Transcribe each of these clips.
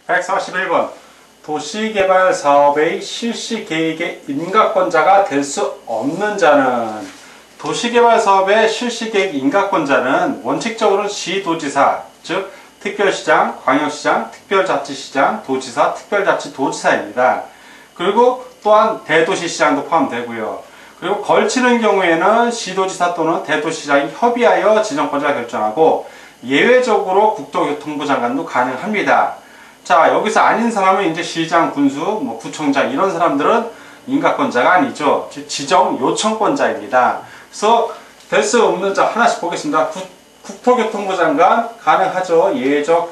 141번 도시개발 사업의 실시 계획의 인가권자가 될 수 없는 자는, 도시개발 사업의 실시 계획 인가권자는 원칙적으로는 시도지사, 즉 특별시장, 광역시장, 특별자치시장, 도지사, 특별자치도지사입니다. 그리고 또한 대도시시장도 포함되고요. 그리고 걸치는 경우에는 시도지사 또는 대도시장이 협의하여 지정권자를 결정하고, 예외적으로 국토교통부 장관도 가능합니다. 자, 여기서 아닌 사람은 이제 시장, 군수, 구청장 이런 사람들은 인가권자가 아니죠. 즉 지정 요청권자입니다. 그래서 될 수 없는 자 하나씩 보겠습니다. 국토교통부 장관 가능하죠. 예외적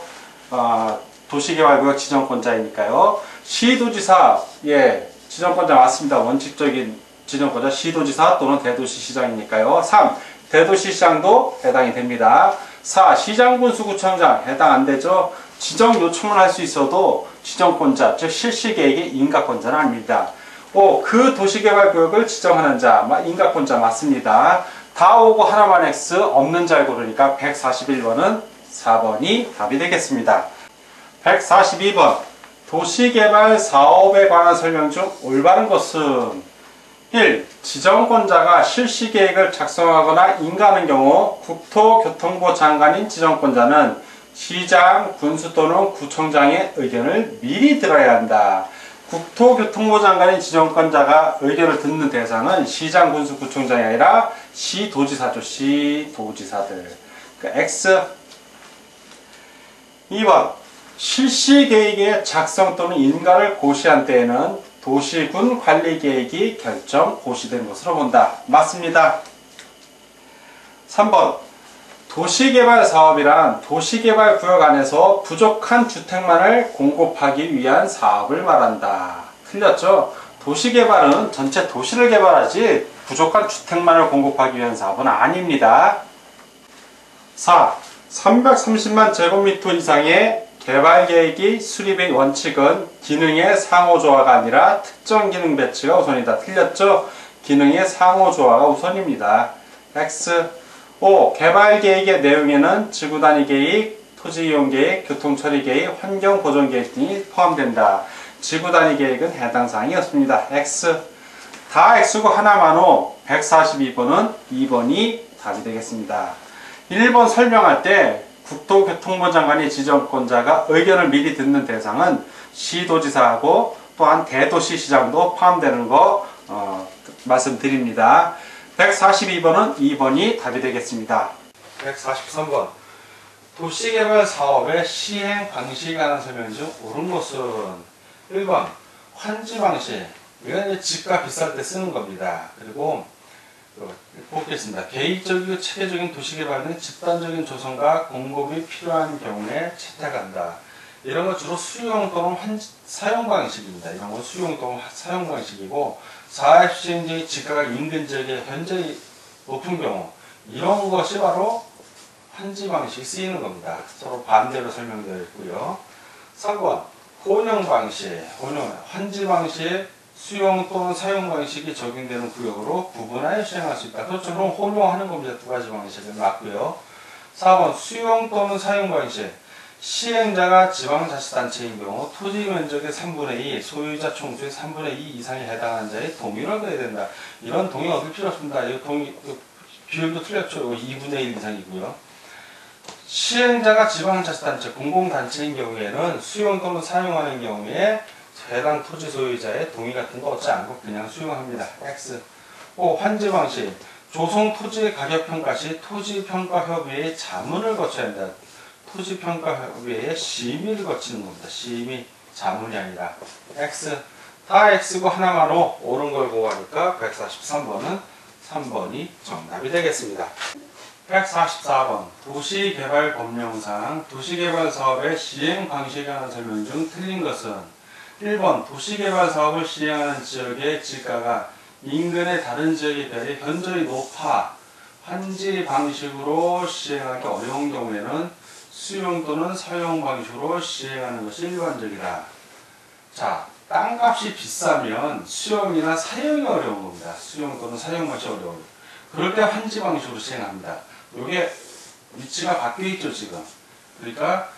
도시개발구역 지정권자이니까요. 시도지사, 예, 지정권자 맞습니다. 원칙적인 지정권자 시도지사 또는 대도시시장이니까요. 3. 대도시시장도 해당이 됩니다. 4. 시장군수구청장 해당 안되죠. 지정 요청을 할 수 있어도 지정권자, 즉 실시계획의 인가권자는 아닙니다. 5. 그 도시개발구역을 지정하는 자, 인가권자 맞습니다. 다 오고 하나만 X, 없는 잘 고르니까 141번은 4번이 답이 되겠습니다. 142번 도시개발 사업에 관한 설명 중 올바른 것은 1. 지정권자가 실시계획을 작성하거나 인가하는 경우 국토교통부 장관인 지정권자는 시장, 군수 또는 구청장의 의견을 미리 들어야 한다. 국토교통부 장관인 지정권자가 의견을 듣는 대상은 시장, 군수, 구청장이 아니라 시도지사죠. 시도지사들. 그러니까 X. 2번 실시계획의 작성 또는 인가를 고시한 때에는 도시군 관리계획이 결정 고시된 것으로 본다. 맞습니다. 3번 도시개발 사업이란 도시개발 구역 안에서 부족한 주택만을 공급하기 위한 사업을 말한다. 틀렸죠? 도시개발은 전체 도시를 개발하지 부족한 주택만을 공급하기 위한 사업은 아닙니다. 4. 330만 제곱미터 이상의 개발계획이 수립의 원칙은 기능의 상호조화가 아니라 특정 기능 배치가 우선이다. 틀렸죠? 기능의 상호조화가 우선입니다. X. 5. 개발계획의 내용에는 지구단위계획, 토지이용계획, 교통처리계획, 환경보전계획 등이 포함된다. 지구단위계획은 해당 사항이었습니다. X. 다 X고 하나만 O. 142번은 2번이 답이 되겠습니다. 1번 설명할 때 국토교통부 장관이 지정권자가 의견을 미리 듣는 대상은 시도지사하고 또한 대도시시장도 포함되는 거 말씀드립니다. 142번은 2번이 답이 되겠습니다. 143번 도시개발 사업의 시행 방식에 관한 설명 중 옳은 것은 1번 환지 방식, 이건 집값 비쌀 때 쓰는 겁니다. 그리고 보겠습니다. 계획적이고 체계적인 도시개발은 집단적인 조성과 공급이 필요한 경우에 채택한다. 이런 건 주로 수용 또는 사용 방식입니다. 이런 건 수용 또는 사용 방식이고, 사업 시행지의 지가가 인근 지역에 현저히 높은 경우, 이런 것이 바로 환지 방식이 쓰이는 겁니다. 서로 반대로 설명되어 있고요. 3번 혼용 방식, 환지 방식 수용 또는 사용 방식이 적용되는 구역으로 구분하여 시행할 수 있다. 그렇죠. 그럼 혼용하는 겁니다. 두 가지 방식은 맞고요. 4번 수용 또는 사용 방식, 시행자가 지방자치단체인 경우 토지 면적의 3분의 2, 소유자 총수의 3분의 2 이상에 해당하는 자의 동의를 얻어야 된다. 이런 동의 얻을 필요 없습니다. 이 비율도 틀렸죠. 2분의 1 이상이고요. 시행자가 지방자치단체, 공공단체인 경우에는 수용 또는 사용하는 경우에 해당 토지 소유자의 동의 같은 거 얻지 않고 그냥 수용합니다. X. 5. 환지 방식, 조성 토지 가격평가 시 토지평가협의회의 자문을 거쳐야 한다. 토지평가협의회의 심의를 거치는 겁니다. 심의, 자문이 아니라. X. 다 X고 하나만 O. 옳은 걸 구하니까 143번은 3번이 정답이 되겠습니다. 144번 도시개발법령상 도시개발 사업의 시행 방식에 관한 설명 중 틀린 것은 1번 도시개발 사업을 시행하는 지역의 지가가 인근의 다른 지역에 비해 현저히 높아 환지 방식으로 시행하기 어려운 경우에는 수용 또는 사용 방식으로 시행하는 것이 일반적이다. 자, 땅값이 비싸면 수용이나 사용이 어려운 겁니다. 수용 또는 사용 방식이 어려운. 그럴 때 환지 방식으로 시행합니다. 이게 위치가 바뀌어 있죠, 지금. 그러니까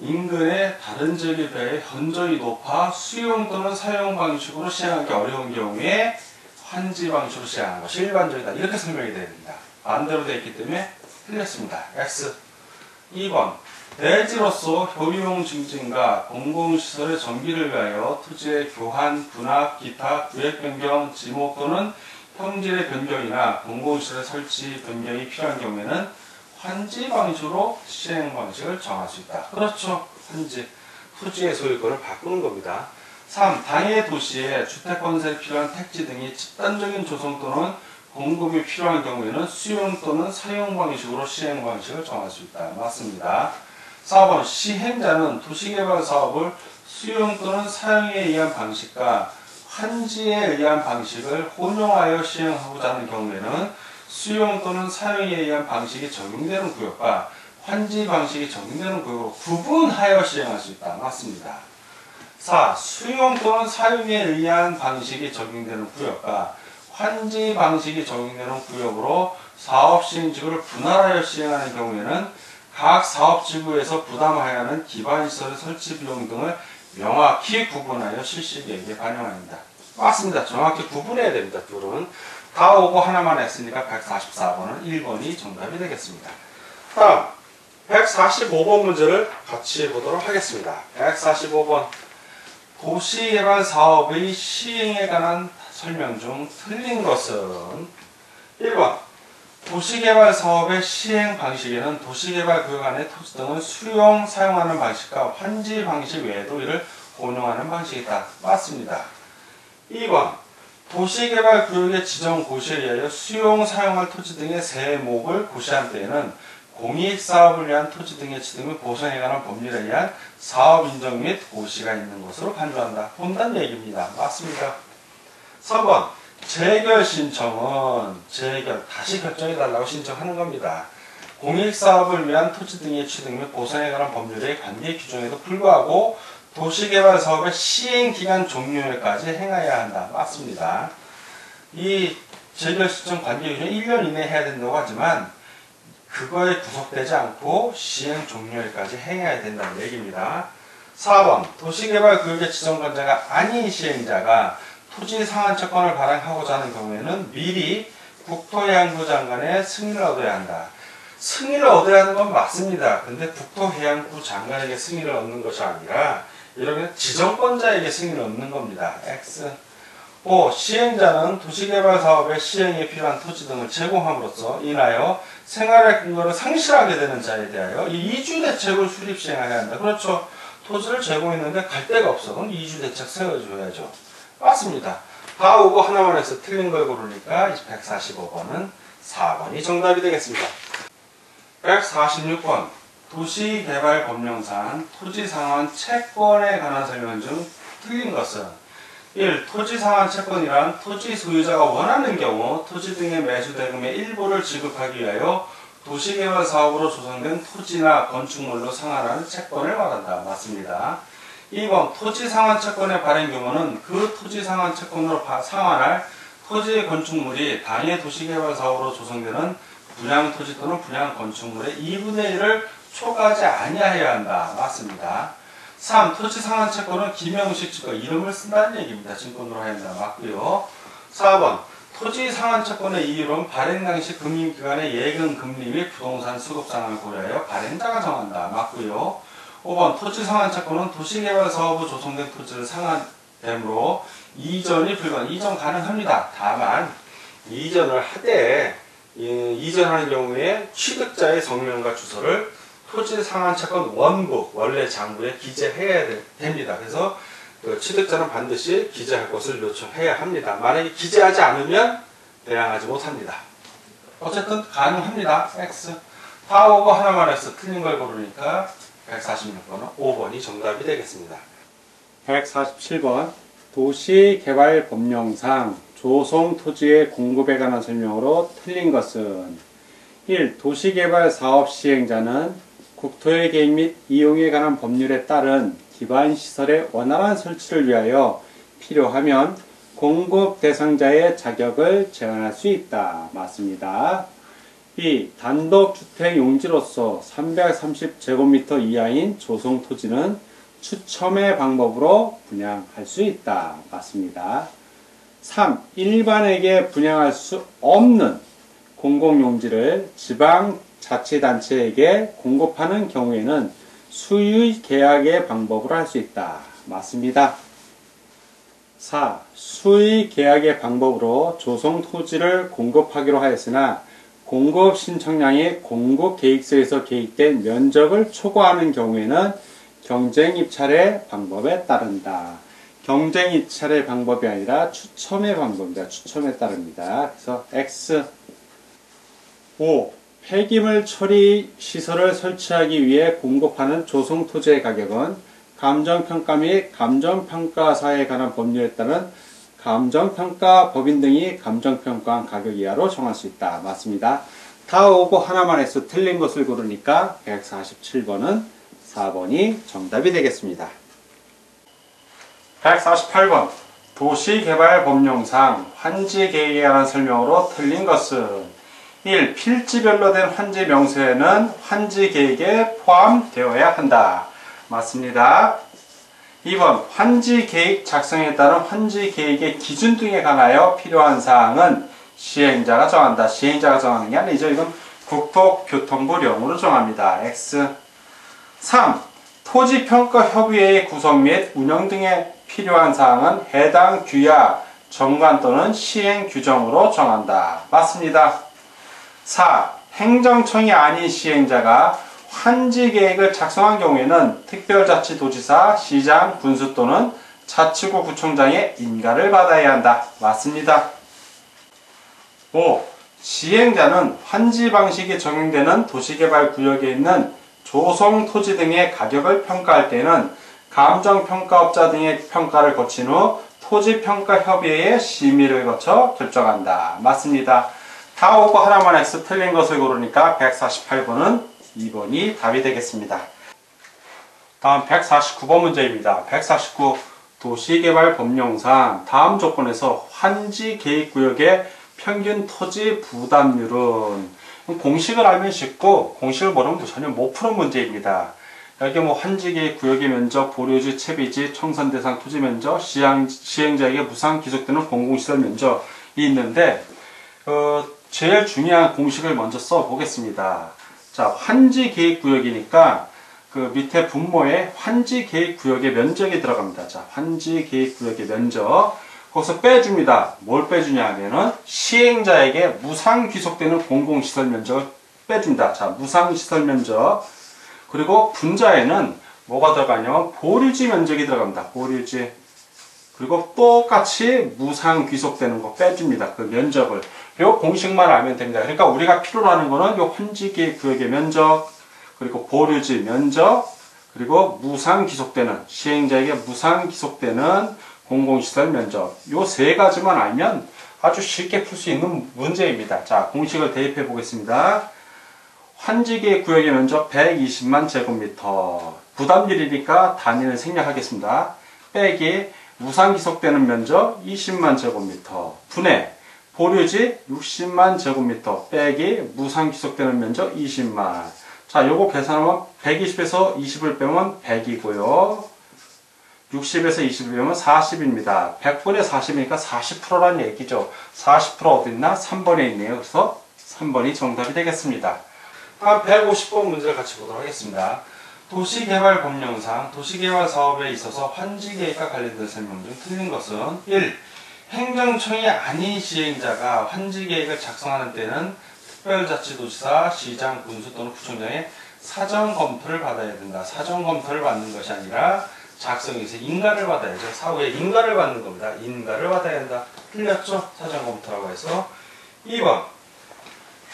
인근의 다른 지역에 비해 현저히 높아 수용 또는 사용 방식으로 시행하기 어려운 경우에 환지 방식으로 시행하는 것이 일반적이다. 이렇게 설명이 되어 있습니다. 반대로 되어 있기 때문에 틀렸습니다. X. 2번. 대지로서 효용 증진과 공공시설의 정비를 위하여 토지의 교환, 분합, 기타, 구획 변경, 지목 또는 형질의 변경이나 공공시설의 설치 변경이 필요한 경우에는 환지 방식으로 시행 방식을 정할 수 있다. 그렇죠. 환지. 토지의 소유권을 바꾸는 겁니다. 3. 당해 도시에 주택 건설에 필요한 택지 등이 집단적인 조성 또는 공급이 필요한 경우에는 수용 또는 사용 방식으로 시행 방식을 정할 수 있다. 맞습니다. 4번. 시행자는 도시개발 사업을 수용 또는 사용에 의한 방식과 환지에 의한 방식을 혼용하여 시행하고자 하는 경우에는 수용 또는 사용에 의한 방식이 적용되는 구역과 환지 방식이 적용되는 구역으로 구분하여 시행할 수 있다. 맞습니다. 4. 수용 또는 사용에 의한 방식이 적용되는 구역과 환지 방식이 적용되는 구역으로 사업 시행지구를 분할하여 시행하는 경우에는 각 사업지구에서 부담하여야 하는 기반시설의 설치 비용 등을 명확히 구분하여 실시계획에 반영합니다. 맞습니다. 정확히 구분해야 됩니다. 둘은. 다 오고 하나만 했으니까 144번은 1번이 정답이 되겠습니다. 다음 145번 문제를 같이 보도록 하겠습니다. 145번. 도시개발 사업의 시행에 관한 설명 중 틀린 것은 1번. 도시개발 사업의 시행 방식에는 도시개발 구역 안의 토지 등을 수용, 사용하는 방식과 환지 방식 외에도 이를 혼용하는 방식이 있다. 맞습니다. 2번. 도시개발 구역의 지정 고시에 의하여 수용, 사용할 토지 등의 세목을 고시한 때에는 공익사업을 위한 토지 등의 취득 보상에 관한 법률에 의한 사업 인정 및 고시가 있는 것으로 간주한다. 본다는 얘기입니다. 맞습니다. 3번. 재결 신청은 다시 결정해달라고 신청하는 겁니다. 공익사업을 위한 토지 등의 취득 및 보상에 관한 법률의 관계 규정에도 불구하고 도시개발 사업의 시행기간 종료일까지 행해야 한다. 맞습니다. 이 재결 신청 관계 규정 1년 이내에 해야 된다고 하지만 그거에 구속되지 않고 시행 종료일까지 행해야 된다는 얘기입니다. 4번. 도시개발 구역의 지정권자가 아닌 시행자가 토지 상한채권을 발행하고자 하는 경우에는 미리 국토해양부 장관의 승인을 얻어야 한다. 승인을 얻어야 하는 건 맞습니다. 근데 국토해양부 장관에게 승인을 얻는 것이 아니라 이러면 지정권자에게 승인을 얻는 겁니다. X. 5. 시행자는 도시개발 사업의 시행에 필요한 토지 등을 제공함으로써 인하여 생활의 근거를 상실하게 되는 자에 대하여 이 이주대책을 수립 시행해야 한다. 그렇죠. 토지를 제공했는데 갈 데가 없어. 그럼 이주대책 세워줘야죠. 맞습니다. 다 오고 하나만 해서 틀린 걸 고르니까 145번은 4번이 정답이 되겠습니다. 146번. 도시개발법령상 토지상환 채권에 관한 설명 중 틀린 것은 1. 토지상환 채권이란 토지 소유자가 원하는 경우 토지 등의 매수대금의 일부를 지급하기 위하여 도시개발 사업으로 조성된 토지나 건축물로 상환하는 채권을 말한다. 맞습니다. 2번. 토지 상환 채권의 발행 경우는 그 토지 상환 채권으로 상환할 토지 건축물이 당해 도시개발 사업으로 조성되는 분양 토지 또는 분양 건축물의 2분의 1을 초과하지 아니하여야 한다. 맞습니다. 3. 토지 상환 채권은 김영식 증거 이름을 쓴다는 얘기입니다. 증권으로 해야 한다. 맞고요. 4번. 토지 상환 채권의 이유는 발행 당시 금융기관의 예금 금리 및 부동산 수급 상황을 고려하여 발행자가 정한다. 맞고요. 5번. 토지 상환 채권은 도시개발 사업으로 조성된 토지를 상환되므로 이전이 불가능. 이전 가능합니다. 다만 이전을 하되 이전하는 경우에 취득자의 성명과 주소를 토지 상환 채권 원부, 원래 장부에 기재해야 됩니다. 그래서 그 취득자는 반드시 기재할 것을 요청해야 합니다. 만약에 기재하지 않으면 대항하지 못합니다. 어쨌든 가능합니다. X. 다 오고 하나만 해서 틀린 걸 고르니까 146번은 5번이 정답이 되겠습니다. 147번. 도시개발법령상 조성 토지의 공급에 관한 설명으로 틀린 것은 1. 도시개발 사업 시행자는 국토의 개입 및 이용에 관한 법률에 따른 기반시설의 원활한 설치를 위하여 필요하면 공급 대상자의 자격을 제한할 수 있다. 맞습니다. B. 단독주택 용지로서 330제곱미터 이하인 조성 토지는 추첨의 방법으로 분양할 수 있다. 맞습니다. 3. 일반에게 분양할 수 없는 공공용지를 지방자치단체에게 공급하는 경우에는 수의 계약의 방법으로 할 수 있다. 맞습니다. 4. 수의 계약의 방법으로 조성 토지를 공급하기로 하였으나 공급 신청량이 공급 계획서에서 계획된 면적을 초과하는 경우에는 경쟁 입찰의 방법에 따른다. 경쟁 입찰의 방법이 아니라 추첨의 방법입니다. 추첨에 따릅니다. 그래서 X. 5. 폐기물 처리 시설을 설치하기 위해 공급하는 조성 토지의 가격은 감정평가 및 감정평가사에 관한 법률에 따른 감정평가법인 등이 감정평가한 가격 이하로 정할 수 있다. 맞습니다. 다 오고 하나만 해서 틀린 것을 고르니까 147번은 4번이 정답이 되겠습니다. 148번 도시개발법령상 환지계획에 관한 설명으로 틀린 것은 1. 필지별로 된 환지 명세에는 환지계획에 포함되어야 한다. 맞습니다. 2번 환지계획 작성에 따른 환지계획의 기준 등에 관하여 필요한 사항은 시행자가 정한다. 시행자가 정하는 게 아니죠. 이건 국토교통부령으로 정합니다. X. 3. 토지평가협의회의 구성 및 운영 등에 필요한 사항은 해당 규약, 정관 또는 시행규정으로 정한다. 맞습니다. 4. 행정청이 아닌 시행자가 환지계획을 작성한 경우에는 특별자치도지사, 시장, 군수 또는 자치구 구청장의 인가를 받아야 한다. 맞습니다. 5. 시행자는 환지 방식이 적용되는 도시개발구역에 있는 조성토지 등의 가격을 평가할 때는 감정평가업자 등의 평가를 거친 후 토지평가협의회의 심의를 거쳐 결정한다. 맞습니다. 다 오고 하나만 X 틀린 것을 고르니까 148번은 2번이 답이 되겠습니다. 다음 149번 문제입니다. 149 도시개발법령상 다음 조건에서 환지계획구역의 평균 토지 부담률은 공식을 알면 쉽고 공식을 모르면 전혀 못 푸는 문제입니다. 여기 환지계획구역의 면적, 보류지, 채비지, 청산대상 토지 면적, 시행자에게 무상 기속되는 공공시설 면적이 있는데 제일 중요한 공식을 먼저 써보겠습니다. 자, 환지계획구역이니까 그 밑에 분모에 환지계획구역의 면적이 들어갑니다. 자, 환지계획구역의 면적. 거기서 빼줍니다. 뭘 빼주냐 하면은 시행자에게 무상 귀속되는 공공시설 면적을 빼줍니다. 자, 무상시설 면적. 그리고 분자에는 뭐가 들어가냐면 보류지 면적이 들어갑니다. 보류지. 그리고 똑같이 무상 귀속되는 거 빼줍니다. 그 면적을. 요 공식만 알면 됩니다. 그러니까 우리가 필요로 하는 거는 요 환지계획구역의 면적, 그리고 보류지 면적, 그리고 무상 귀속되는, 시행자에게 무상 귀속되는 공공시설 면적. 요 세 가지만 알면 아주 쉽게 풀 수 있는 문제입니다. 자, 공식을 대입해 보겠습니다. 환지계획구역의 면적 120만 제곱미터. 부담률이니까 단위를 생략하겠습니다. 빼기 무상 귀속되는 면적 20만 제곱미터. 분해 보류지 60만 제곱미터 빼기 무상 귀속되는 면적 20만. 자, 요거 계산하면 120에서 20을 빼면 100이고요. 60에서 20을 빼면 40입니다. 100분의 40이니까 40%라는 얘기죠. 40% 어디 있나? 3번에 있네요. 그래서 3번이 정답이 되겠습니다. 다음 150번 문제를 같이 보도록 하겠습니다. 도시개발법령상 도시개발 사업에 있어서 환지계획과 관련된 설명 중 틀린 것은 1. 행정청이 아닌 시행자가 환지계획을 작성하는 때는 특별자치도지사, 시장, 군수 또는 구청장의 사전검토를 받아야 된다. 사전검토를 받는 것이 아니라 작성에서 인가를 받아야죠. 사후에 인가를 받는 겁니다. 인가를 받아야 한다. 틀렸죠? 사전검토라고 해서. 2번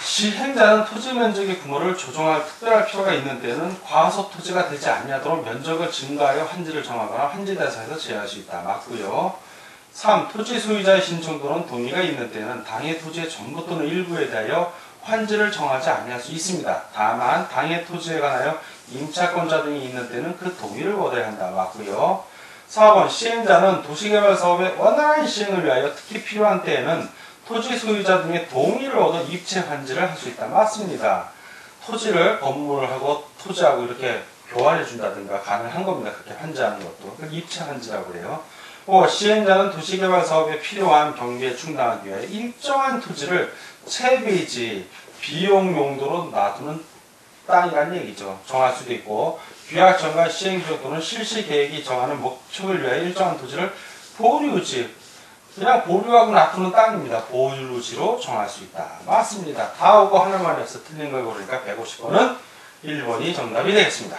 시행자는 토지 면적의 규모를 조정할 특별할 필요가 있는 때는 과소 토지가 되지 않도록 면적을 증가하여 환지를 정하거나 환지 대상에서 제외할 수 있다. 맞고요. 3. 토지 소유자의 신청 또는 동의가 있는 때는 당해 토지의 전부 또는 일부에 대하여 환지를 정하지 아니할 수 있습니다. 다만 당해 토지에 관하여 임차권자 등이 있는 때는 그 동의를 얻어야 한다. 맞고요. 4번 시행자는 도시개발 사업의 원활한 시행을 위하여 특히 필요한 때에는 토지 소유자 등의 동의를 얻어 입체 환지를 할 수 있다. 맞습니다. 토지를 건물하고 토지하고 이렇게 교환해 준다든가 가능한 겁니다. 그렇게 환지하는 것도. 그걸 입체 환지라고 그래요. 시행자는 도시개발 사업에 필요한 경비에 충당하기 위해 일정한 토지를 채비지 비용 용도로 놔두는 땅이라는 얘기죠. 정할 수도 있고 규약 전과 시행지역 또는 실시 계획이 정하는 목적을 위해 일정한 토지를 보류지, 그냥 보류하고 놔두는 땅입니다. 보유지로 정할 수 있다. 맞습니다. 다 오고 하나만 해서 틀린 걸 고르니까 150번은 1번이 정답이 되겠습니다.